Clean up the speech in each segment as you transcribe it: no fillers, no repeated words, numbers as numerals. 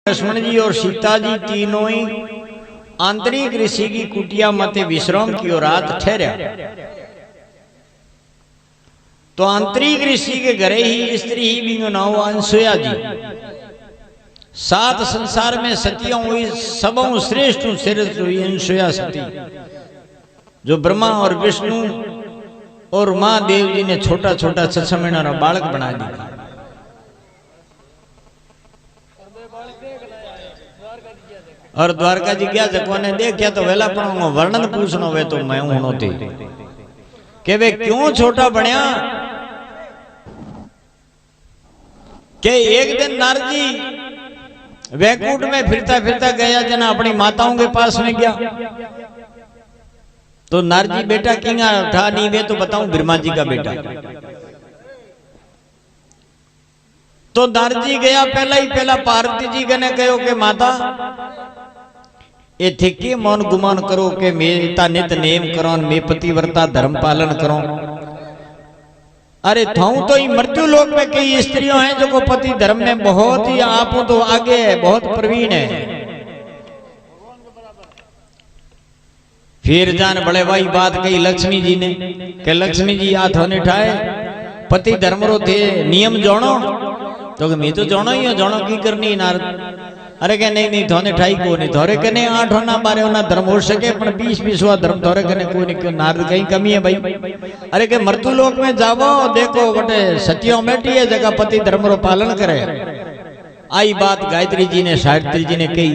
लक्ष्मण जी और सीता जी तीनों ही आंतरिक ऋषि की कुटिया मते विश्राम की और रात ठहरा। तो आंतरिक ऋषि के घरे ही स्त्री ही भी नाम अनसुया जी। सात संसार में सतियों हुई सबों श्रेष्ठ श्रेष्ठ हुई अनसुया सती, जो ब्रह्मा और विष्णु और महादेव जी ने छोटा छोटा 6 महीना रा बालक बना दिया। और द्वारका जी क्या जको ने देखा तो वेला पण वर्णन पूछनो वे तो मैं होनो थी के वे क्यों छोटा बनया। के एक दिन नारद जी वैकुंठ में फिरता फिरता गया जना अपनी माताओं के पास में गया। तो नारद जी बेटा किंगा था नहीं वे तो बताऊं ब्रह्मा जी का बेटा। तो नारद जी गया पहला पार्वती जी ने कहो के माता ए थे के मौन गुमान करो के मेता नित नेम करो मे पतिव्रता धर्म पालन करो। अरे थाऊ तो ही मृत्यु लोक में कई स्त्रियों हैं जो को पति धर्म में बहुत ही आप तो आगे है, बहुत प्रवीण है। फिर जान बड़े भाई बात कही लक्ष्मी जी ने के लक्ष्मी जी हाथ होने ठाए पति धर्म रो थे नियम जानो। तो मैं तो जानो ही जानो की करनी नारद। अरे के नहीं थोने ठाई को नहीं थोरे कने 8 होना 12 होना धर्म हो सके पण 20-20वां धर्म थोरे कने कोई नहीं। क्यों नारद कहीं कमी है भाई। अरे के मृत्यु लोक में जावो देखो बटे सतियों बैठी है जगह पति धर्म रो पालन करे। आई बात गायत्री जी ने सावित्री जी ने कही।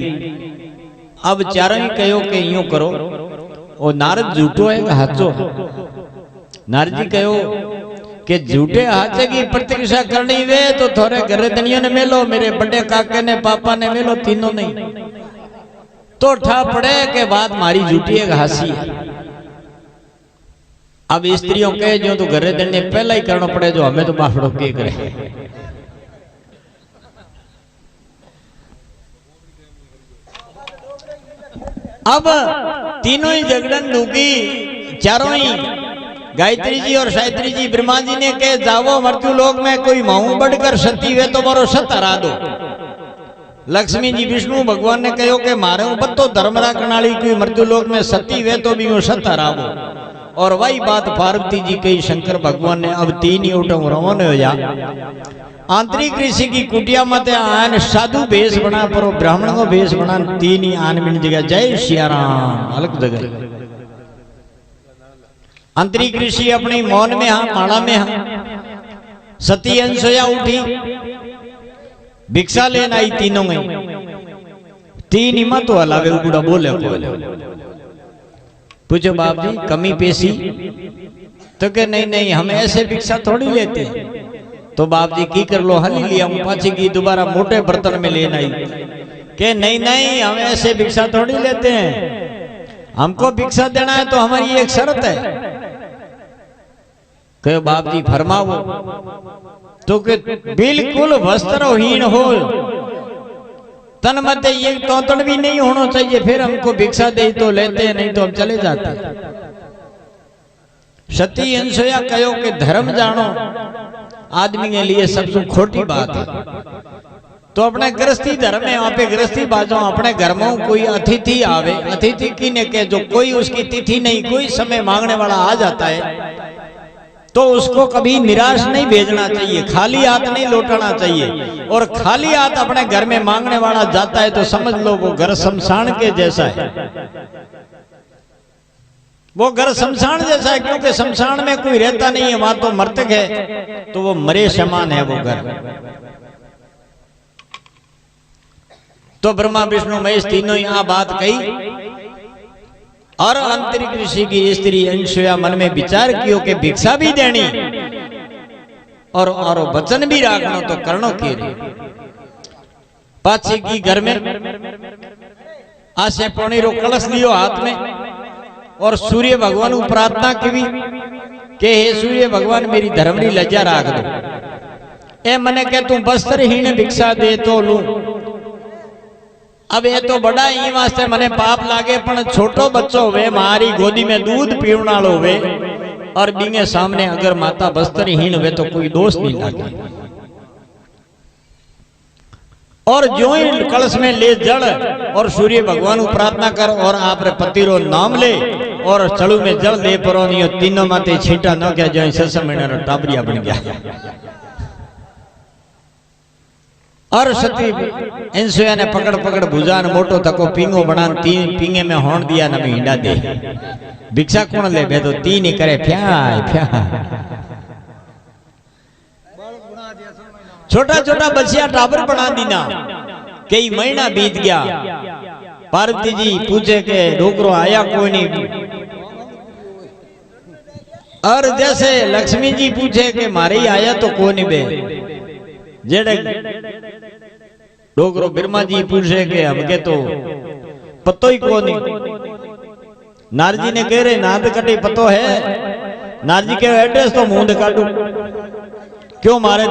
अब चारों ही कहो के यूं करो ओ नारद झूठो है हाचो। नारद जी कहो के झूठे हाचे की प्रतीक्षा करनी वे तो थोड़े घरे दनियों ने मेलो मेरे बड़े काके ने पापा ने मेलो तीनों नहीं तो ठा पड़े के बात मारी झूठी है हासी है। अब स्त्रियों के जो तो घरे दनिये पहला ही करना पड़े जो हमें तो बाफड़ो के करे। अब तीनों ही जगड़न डूबी चारों ही गायत्री जी और सावित्री जी ब्रह्मा जी ने कहे जावो मृत्यु लोक में कोई माऊ बढ़कर सती वे तो मारो सत हरा दो। लक्ष्मी जी विष्णु भगवान ने कहो के मारे बत्तो धर्म राखनाली कोई मृत्यु लोक में सती वे तो भी सत हरावो। और वही बात पार्वती जी कही शंकर भगवान ने। अब 3 ही उठो रवाना हो जा आंतरिक ऋषि की कुटिया मत आन साधु भेष बना पर ब्राह्मण को भेष बना 3 ही आन मिन जगह। जय सिया राम अलग जगह। आंतरिक ऋषि अपनी मौन में हाँ माला में हाँ सती अनसुया उठी भिक्षा लेना आई तीनों में 3 ही मत हलावे बुढ़ा बोले पूछो बाप जी कमी पेशी तो के नहीं हम ऐसे भिक्षा थोड़ी लेते। तो बाप जी की कर लो हली लिया पाछी की दोबारा मोटे बर्तन में लेना आई के नहीं हम ऐसे भिक्षा थोड़ी लेते हैं। हमको भिक्षा देना है तो हमारी एक शर्त है। कहो बाप जी फरमाओ। तो के बिल्कुल वस्त्रहीन हो तन मत एक तोतन भी नहीं होना चाहिए फिर हमको भिक्षा दे तो लेते नहीं तो हम चले जाते। सती अनसुया कहो कि धर्म जानो आदमी के लिए सबसे खोटी बात है। तो अपने गृहस्थी धर्म है वहां पे गृहस्थी बाजो अपने घर में कोई अतिथि आवे अतिथि की ने के जो कोई उसकी तिथि नहीं कोई समय मांगने वाला आ जाता है तो उसको कभी निराश नहीं भेजना चाहिए, खाली हाथ नहीं लौटाना चाहिए। और खाली हाथ अपने घर में मांगने वाला जाता है तो समझ लो वो घर शमशान के जैसा है। वो घर शमशान जैसा है क्योंकि शमशान में कोई रहता नहीं है वहां तो मृतक है तो वो मरे समान है वो घर। तो ब्रह्मा विष्णु महेश तीनों ही बात कही। और आंतरिक ऋषि की स्त्री अनसुया मन में विचार कियो के भिक्षा भी देनी और वचन भी रखना तो करनो के पाछी की घर में आसे पानी रो कलश लियो हाथ में और सूर्य भगवान को प्रार्थना की के हे सूर्य भगवान मेरी धर्मनी लज्जा राख दो। ए मने के तू वस्त्रहीन भिक्षा दे तो लू। अब ये तो बड़ा ही वास्ते मने पाप लागे पण छोटो बच्चो वे मारी गोदी में दूध पीवण वालो वे और बींगे सामने अगर माता वस्त्रहीन वे तो कोई दोष नहीं लागे। और जो ही कलश में ले जल और सूर्य भगवान को प्रार्थना कर और आप रे पति रो नाम ले और चलू में जल दे परो नहीं तीनों माते छीटा न क्या जो 6 महीना रो टाबरिया बन गया। और सती इंसुया ने पकड़ पकड़ भुजान मोटो थको पींगो बना तीन पींगे में होण दिया न हिंडा दे भिक्षा कौन ले बे तो तीन ही करे फ्याय फ्याय छोटा छोटा बच्चिया टाबर बना दीना। कई महीना बीत गया। पार्वती जी पूछे के डोकरो आया कोई नहीं। और जैसे लक्ष्मी जी पूछे के मारे ही आया तो कोई नहीं बे जेड़े डोकरो बिरमा जी पूछे के हमके तो पतो ही को नहीं। नारजी ने कह रहे नाद कटे पतो है। नारजी के एड्रेस तो मुंह काटू क्यों मारे